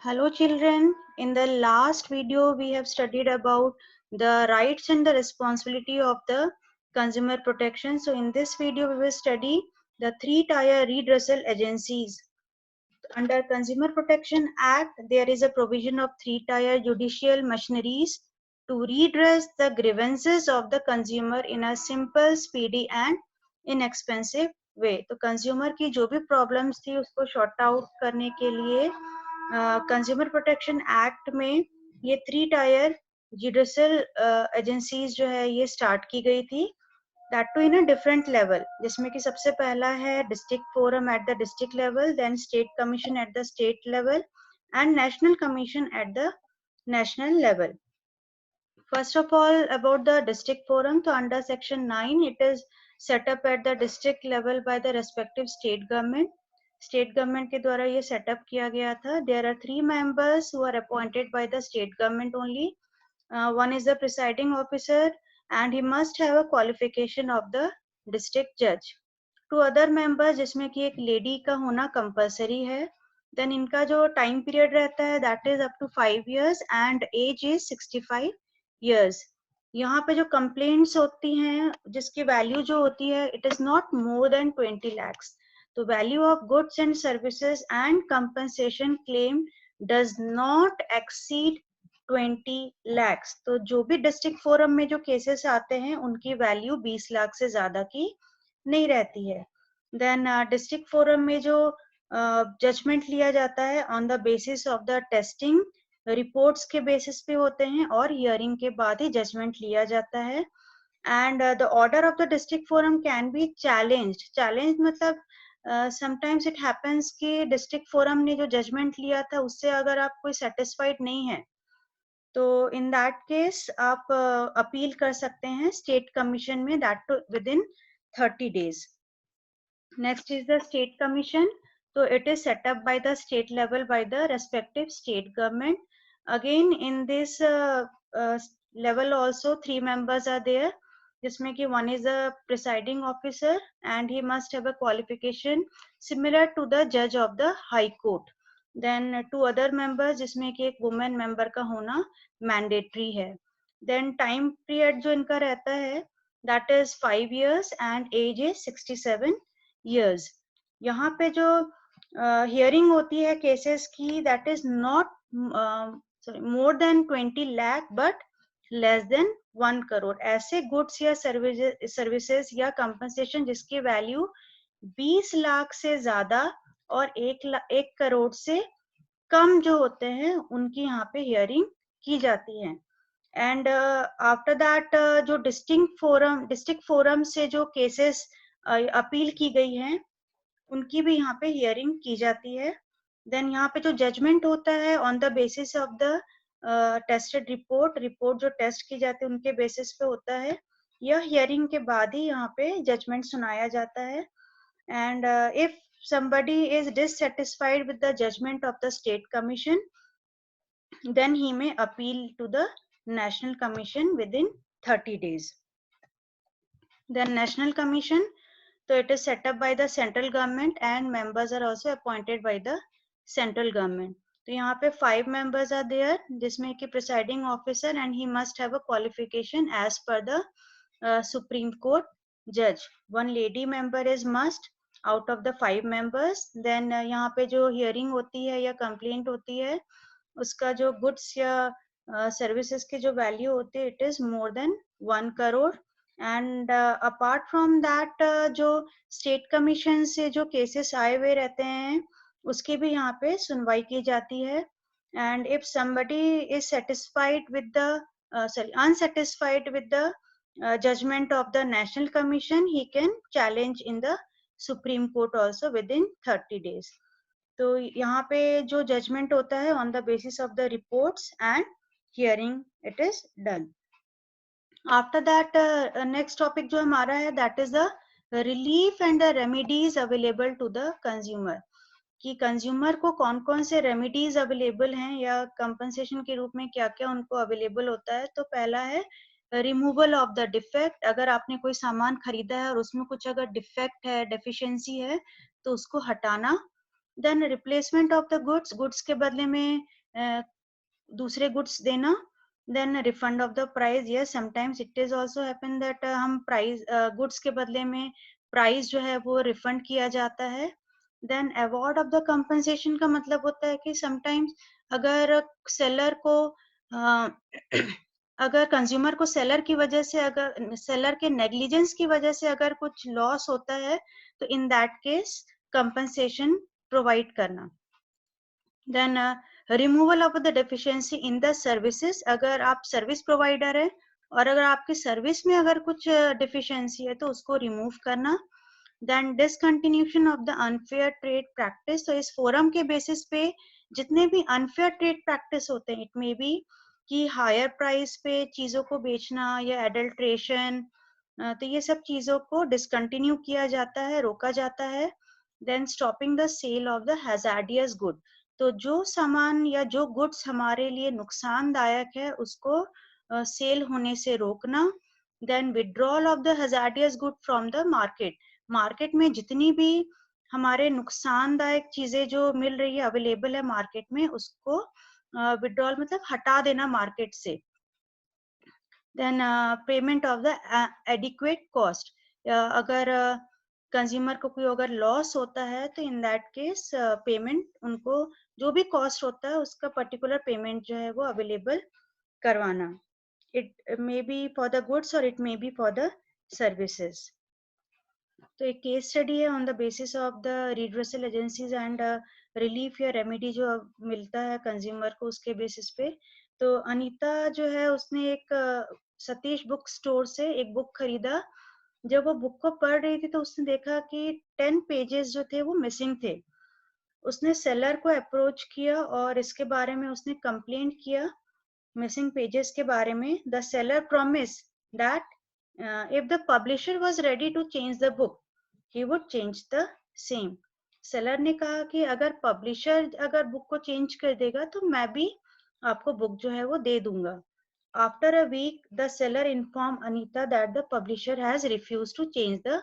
Hello children, in the last video we have studied about the rights and the responsibility of the consumer protection. So in this video we will study the three-tier redressal agencies. Under Consumer Protection Act, there is a provision of three-tier judicial machineries to redress the grievances of the consumer in a simple, speedy and inexpensive way. तो consumer की जो भी problems थी उसको sort out करने के लिए consumer protection act में ये थ्री टायर जुडिशियल एजेंसीज जो है ये स्टार्ट की गई थी, that too in a different level, जिसमें कि सबसे पहला है district forum at the district level, then state commission at the state level and national commission at the national level. First of all, about the district forum, so under section 9 it is set up at the district level by the respective state government. State government के द्वारा ये setup किया गया था. There are 3 members who are appointed by the state government only. One is the presiding officer and he must have a qualification of the district judge. 2 other members जिसमें कि एक lady का होना compulsory है. Then इनका जो time period रहता है that is up to 5 years and age is 65 years. यहाँ पे जो complaints होती हैं जिसकी value जो होती है it is not more than 20 lakhs. तो value of goods and services and compensation claim does not exceed 20 lakhs. तो जो भी डिस्ट्रिक्ट फोरम में जो केसेस आते हैं उनकी वैल्यू 20 लाख से ज्यादा की नहीं रहती है. देन डिस्ट्रिक्ट फोरम में जो जजमेंट लिया जाता है on the basis of the testing reports के बेसिस पे होते हैं और हियरिंग के बाद ही जजमेंट लिया जाता है. And the order of the district forum can be challenged मतलब समटाइम्स इट हैपेंस कि डिस्ट्रिक्ट फोरम ने जो जजमेंट लिया था उससे अगर आप कोई सेटिस्फाइड नहीं है तो इन दैट केस आप अपील कर सकते हैं स्टेट कमीशन में, that with in 30 days. Next is the state commission. So it is set up by the state level by the respective state government. Again in this level also 3 members are there, जिसमें कि one is a presiding officer and he must have a qualification similar to the judge of the high court. Then 2 other members जिसमें कि एक woman member का होना mandatory है. Then time period जो इनका रहता है that is 5 years and age is 67 years. यहाँ पे जो हियरिंग होती है केसेस की that is not more than 20 lakh but less than 1 crore. ऐसे गुड्स या सर्विसेज या कंपनसेशन जिसकी वैल्यू 20 लाख से ज्यादा और 1 करोड़ से कम जो होते हैं उनकी यहाँ पे हियरिंग की जाती है. एंड आफ्टर दैट जो डिस्ट्रिक्ट फोरम से जो केसेस अपील की गई हैं उनकी भी यहाँ पे हियरिंग की जाती है. देन यहाँ पे जो जजमेंट होता है on the basis of the tested report जो टेस्ट की जाती है उनके बेसिस पे होता है. यह हियरिंग के बाद ही यहाँ पे जजमेंट सुनाया जाता है. And if somebody is dissatisfied with the judgment of the state commission, then he may appeal to the national commission within 30 days. Then national commission, so it is set up by the central government and members are also appointed by the central government. तो यहाँ पे 5 members are there जिसमें कि presiding officer and he must have a qualification as per the Supreme Court judge. One lady member is must out of the 5 members. Then यहाँ पे जो hearing होती है या complaint होती है उसका जो goods या services की जो value होती है it is more than 1 crore. And apart from that जो स्टेट कमीशन से जो केसेस आए हुए रहते हैं उसकी भी यहाँ पे सुनवाई की जाती है. And if somebody is satisfied with the unsatisfied with the judgment of the national commission, he can challenge in the supreme court also within 30 days. तो यहाँ पे जो जजमेंट होता है on the basis of the reports and hearing it is done. After that next topic जो हमारा है that is the relief and the remedies available to the consumer. कि कंज्यूमर को कौन कौन से रेमेडीज अवेलेबल हैं या कंपनसेशन के रूप में क्या क्या उनको अवेलेबल होता है. तो पहला है रिमूवल ऑफ द डिफेक्ट. अगर आपने कोई सामान खरीदा है और उसमें कुछ अगर डिफेक्ट है, डेफिशिएंसी है तो उसको हटाना. Then replacement of the goods, goods के बदले में दूसरे गुड्स देना. Then refund of the price, yes sometimes it is also happen that हम प्राइस गुड्स के बदले में प्राइस जो है वो रिफंड किया जाता है. Then award of the compensation का मतलब होता है कि समटाइम्स अगर सेलर को अगर कंज्यूमर को सेलर की वजह से, अगर सेलर के नेग्लिजेंस की वजह से अगर कुछ लॉस होता है तो in that case compensation provide करना. Then removal of the deficiency in the services, अगर आप सर्विस प्रोवाइडर है और अगर आपकी सर्विस में अगर कुछ डिफिशिएंसी है तो उसको रिमूव करना. Then discontinuation of the unfair trade practice, तो इस फोरम के बेसिस पे जितने भी अनफेयर ट्रेड प्रैक्टिस होते हैं, इट मे बी कि हायर प्राइस पे चीजों को बेचना या एडल्ट्रेशन, तो ये सब चीजों को डिसकंटिन्यू किया जाता है, रोका जाता है. Then stopping the sale of the hazardous good, तो जो सामान या जो गुड्स हमारे लिए नुकसानदायक है उसको सेल होने से रोकना. Then withdrawal of the hazardous good from the market, market में जितनी भी हमारे नुकसानदायक चीजें जो मिल रही है, अवेलेबल है मार्केट में, उसको विड्रॉल मतलब हटा देना मार्केट से. Then payment of the adequate cost, अगर कंज्यूमर को कोई अगर लॉस होता है तो इन दैट केस पेमेंट उनको जो भी कॉस्ट होता है उसका पर्टिकुलर पेमेंट जो है वो अवेलेबल करवाना. It may be for the goods और it may be for the services. तो एक केस स्टडी है on the basis of the redressal agencies and relief या रेमेडी जो मिलता है कंज्यूमर को उसके बेसिस पे. तो अनीता जो है उसने एक सतीश बुक स्टोर से एक बुक खरीदा. जब वो बुक को पढ़ रही थी तो उसने देखा कि 10 पेजेस जो थे वो मिसिंग थे. उसने सेलर को अप्रोच किया और इसके बारे में उसने कंप्लेंट किया मिसिंग पेजेस के बारे में. The seller promise that if the publisher was ready to change the book, he would change the same. Seller ने कहा कि अगर पब्लिशर अगर बुक को चेंज कर देगा तो मैं भी आपको बुक जो है वो दे दूंगा. After a week the seller inform Anita that the publisher has refuse to change the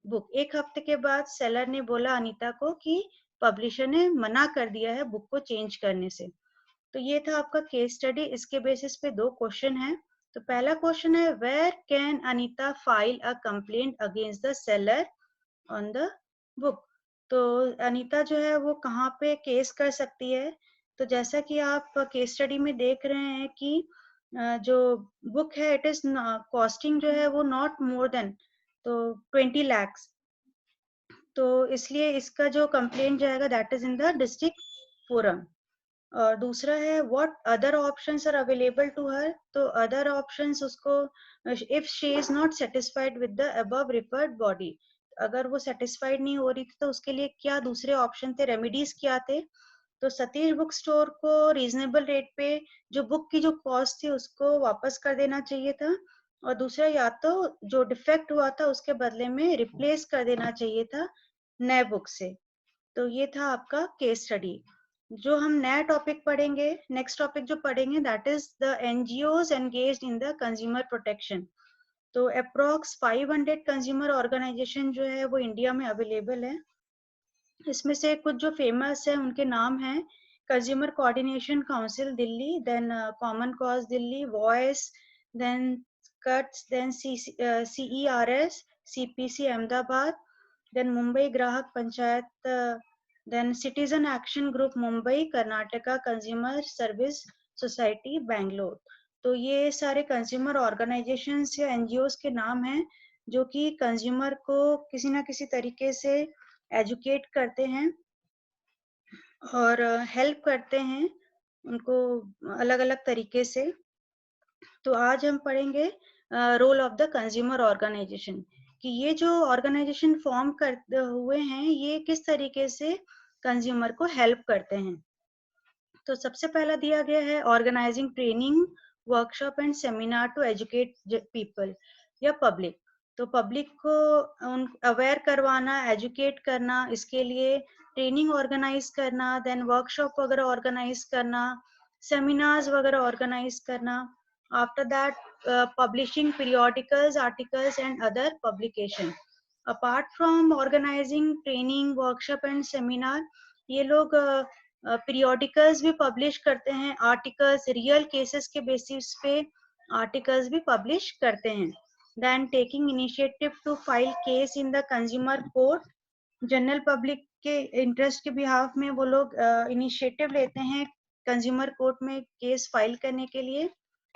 book. एक हफ्ते के बाद सेलर ने बोला अनीता को कि पब्लिशर ने मना कर दिया है बुक को चेंज करने से. तो ये था आपका केस स्टडी. इसके बेसिस पे दो क्वेश्चन है. तो पहला क्वेश्चन है where can Anita file a complaint against the seller on the book. तो अनीता जो है वो कहाँ पे केस कर सकती है. तो जैसा कि आप केस स्टडी में देख रहे हैं कि जो बुक है इट इज कॉस्टिंग जो है वो नॉट मोर देन तो 20 lakhs. तो इसलिए इसका जो कंप्लेंट जाएगा that is in the district forum. और दूसरा है what other options are available to her. तो अदर ऑप्शंस उसको if she is not satisfied with the above referred body, अगर वो सेटिस्फाइड नहीं हो रही थी तो उसके लिए क्या दूसरे ऑप्शन थे, रेमेडीज क्या थे. तो सतीश बुक स्टोर को रीजनेबल रेट पे जो बुक की जो कॉस्ट थी उसको वापस कर देना चाहिए था. और दूसरा या तो जो डिफेक्ट हुआ था उसके बदले में रिप्लेस कर देना चाहिए था नए बुक से. तो ये था आपका केस स्टडी. जो हम नया टॉपिक पढ़ेंगे, नेक्स्ट टॉपिक जो पढ़ेंगे that is the NGOs engaged in the consumer protection. तो अप्रोक्स 500 कंज्यूमर ऑर्गेनाइजेशन जो है वो इंडिया में अवेलेबल है. इसमें से कुछ जो फेमस है उनके नाम हैं consumer coordination council Delhi, then common cause Delhi, voice, then CUTS, then CERS, CPC Ahmedabad, then Mumbai Grahak Panchayat, then citizen action group Mumbai, Karnataka consumer service society Bangalore. तो ये सारे कंज्यूमर ऑर्गेनाइजेशंस या एनजीओज के नाम हैं जो कि कंज्यूमर को किसी ना किसी तरीके से एजुकेट करते हैं और हेल्प करते हैं उनको अलग अलग तरीके से. तो आज हम पढ़ेंगे role of the consumer organisation कि ये जो ऑर्गेनाइजेशन फॉर्म करते हुए हैं ये किस तरीके से कंज्यूमर को हेल्प करते हैं. तो सबसे पहला दिया गया है organising training workshop and seminar to educate people या पब्लिक. तो पब्लिक को अवेयर करवाना, एजुकेट करना, इसके लिए ट्रेनिंग ऑर्गेनाइज करना, देन वर्कशॉप वगैरह ऑर्गेनाइज करना, सेमिनार्स वगैरह ऑर्गेनाइज करना. After that publishing periodicals, articles and other publication. Apart from organizing training, workshop and seminar, ये लोग पीरियोडिकल्स भी पब्लिश करते हैं, आर्टिकल्स रियल केसेस के बेसिस पे आर्टिकल्स भी पब्लिश करते हैं. Then taking initiative to file case in the consumer court, general public के इंटरेस्ट के बिहाफ में वो लोग इनिशिएटिव लेते हैं कंज्यूमर कोर्ट में केस फाइल करने के लिए.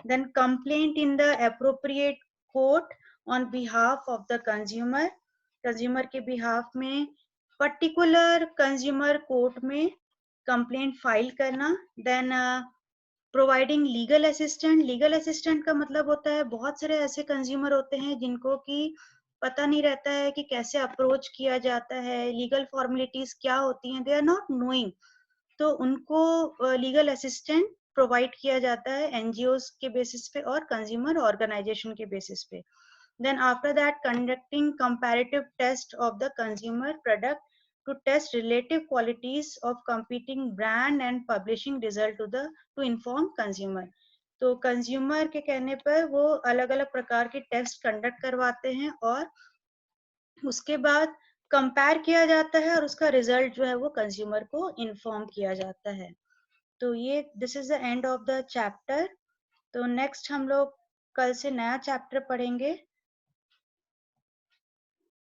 Then complaint in the appropriate court on behalf of the consumer, consumer के बिहाफ में पर्टिकुलर कंज्यूमर कोर्ट में कंप्लेंट फाइल करना. देन प्रोवाइडिंग लीगल असिस्टेंट का मतलब होता है बहुत सारे ऐसे कंज्यूमर होते हैं जिनको कि पता नहीं रहता है कि कैसे अप्रोच किया जाता है, लीगल फॉर्मेलिटीज क्या होती हैं, दे आर नॉट नोइंग. तो उनको लीगल असिस्टेंट प्रोवाइड किया जाता है एनजीओ के बेसिस पे और कंज्यूमर ऑर्गेनाइजेशन के बेसिस पे. Then after that, conducting comparative test of the consumer product to test relative qualities of competing brand and publishing result to inform consumer. तो consumer के कहने पर वो अलग अलग प्रकार के टेस्ट कंडक्ट करवाते हैं और उसके बाद कंपेयर किया जाता है और उसका रिजल्ट जो है वो कंज्यूमर को इन्फॉर्म किया जाता है. तो ये this is the end of the chapter. तो नेक्स्ट हम लोग कल से नया चैप्टर पढ़ेंगे.